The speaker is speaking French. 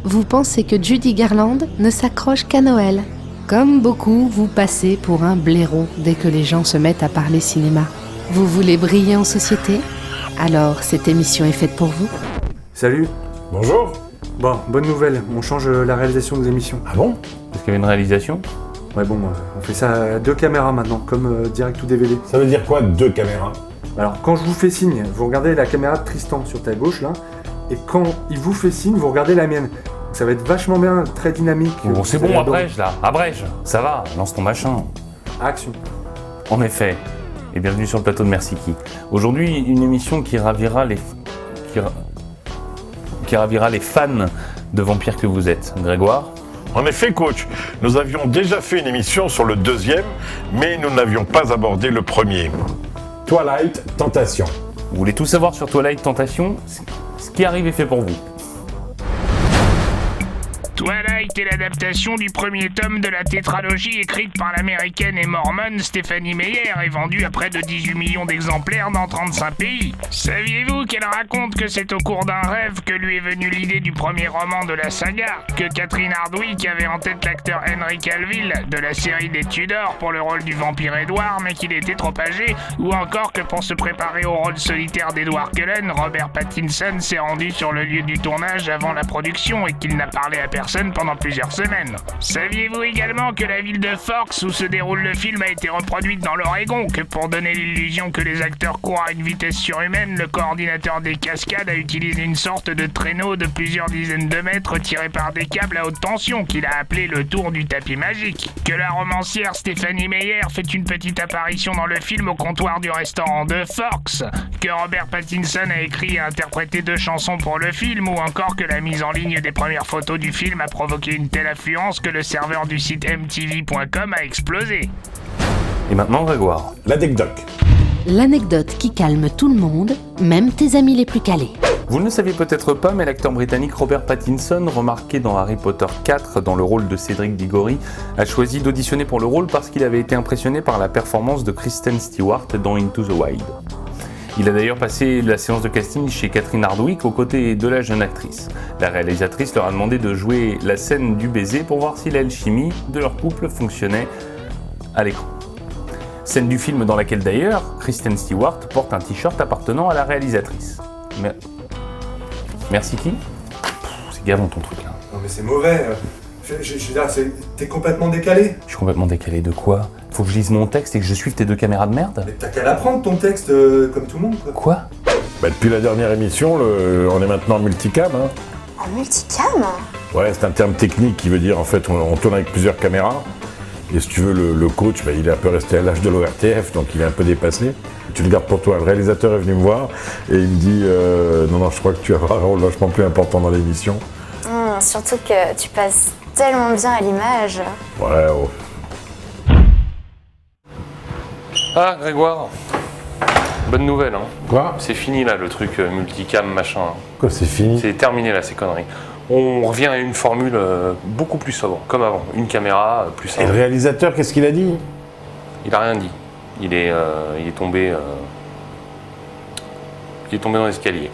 vous pensez que Judy Garland ne s'accroche qu'à Noël. Comme beaucoup, vous passez pour un blaireau dès que les gens se mettent à parler cinéma. Vous voulez briller en société? Alors cette émission est faite pour vous. Salut. Bonjour. Bon, bonne nouvelle, on change la réalisation de l'émission. Ah bon? Parce qu'il y avait une réalisation? Ouais bon, on fait ça à 2 caméras maintenant, comme direct ou DVD. Ça veut dire quoi, 2 caméras? Alors quand je vous fais signe, vous regardez la caméra de Tristan sur ta gauche là, et quand il vous fait signe, vous regardez la mienne. Ça va être vachement bien, très dynamique. Bon, c'est bon, abrège là, abrège, ça va, lance ton machin. Action. En effet, et bienvenue sur le plateau de Merci Qui. Aujourd'hui, une émission qui ravira les fans de vampires que vous êtes. Grégoire? En effet, coach, nous avions déjà fait une émission sur le deuxième, mais nous n'avions pas abordé le premier. Twilight, Tentation. Vous voulez tout savoir sur Twilight Tentation? Ce qui arrive est fait pour vous. Twilight est l'adaptation du premier tome de la tétralogie écrite par l'américaine et mormone Stephanie Meyer et vendue à près de 18 millions d'exemplaires dans 35 pays. Saviez-vous qu'elle raconte que c'est au cours d'un rêve que lui est venue l'idée du premier roman de la saga, que Catherine Hardwicke avait en tête l'acteur Henry Cavill de la série des Tudors pour le rôle du vampire Edward mais qu'il était trop âgé, ou encore que pour se préparer au rôle solitaire d'Edward Cullen, Robert Pattinson s'est rendu sur le lieu du tournage avant la production et qu'il n'a parlé à personne pendant plusieurs semaines. Saviez-vous également que la ville de Forks où se déroule le film a été reproduite dans l'Oregon, que pour donner l'illusion que les acteurs courent à une vitesse surhumaine, le coordinateur des cascades a utilisé une sorte de traîneau de plusieurs dizaines de mètres tiré par des câbles à haute tension qu'il a appelé le tour du tapis magique, que la romancière Stephanie Meyer fait une petite apparition dans le film au comptoir du restaurant de Forks, que Robert Pattinson a écrit et interprété 2 chansons pour le film, ou encore que la mise en ligne des premières photos du film a provoqué une telle affluence que le serveur du site mtv.com a explosé. Et maintenant, Grégoire. L'anecdote. L'anecdote qui calme tout le monde, même tes amis les plus calés. Vous ne le saviez peut-être pas, mais l'acteur britannique Robert Pattinson, remarqué dans Harry Potter 4 dans le rôle de Cédric Diggory, a choisi d'auditionner pour le rôle parce qu'il avait été impressionné par la performance de Kristen Stewart dans Into the Wild. Il a d'ailleurs passé la séance de casting chez Catherine Hardwicke aux côtés de la jeune actrice. La réalisatrice leur a demandé de jouer la scène du baiser pour voir si l'alchimie de leur couple fonctionnait à l'écran. Scène du film dans laquelle d'ailleurs Kristen Stewart porte un t-shirt appartenant à la réalisatrice. Mais... Merci qui? C'est gavant ton truc là. Non mais c'est mauvais. Je veux dire, t'es complètement décalé. Je suis complètement décalé de quoi? Faut que je lise mon texte et que je suive tes 2 caméras de merde? Mais t'as qu'à l'apprendre ton texte comme tout le monde quoi. Quoi? Bah, depuis la dernière émission, on est maintenant en multicam. Hein. En multicam? Ouais, c'est un terme technique qui veut dire en fait on tourne avec plusieurs caméras. Et si tu veux, le coach, bah, il est un peu resté à l'âge de l'ORTF, donc il est un peu dépassé. Tu le gardes pour toi. Le réalisateur est venu me voir et il me dit non, je crois que tu vas avoir un rôle vachement plus important dans l'émission. Surtout que tu passes tellement bien à l'image. Ouais, oh. Ah, Grégoire. Bonne nouvelle, hein. Quoi? C'est fini là, le truc multicam, machin. Quoi, c'est fini? C'est terminé là, ces conneries. On revient à une formule beaucoup plus sobre, comme avant. Une caméra, plus Et le simple. réalisateur, qu'est-ce qu'il a dit? Il a rien dit. Il est tombé dans l'escalier.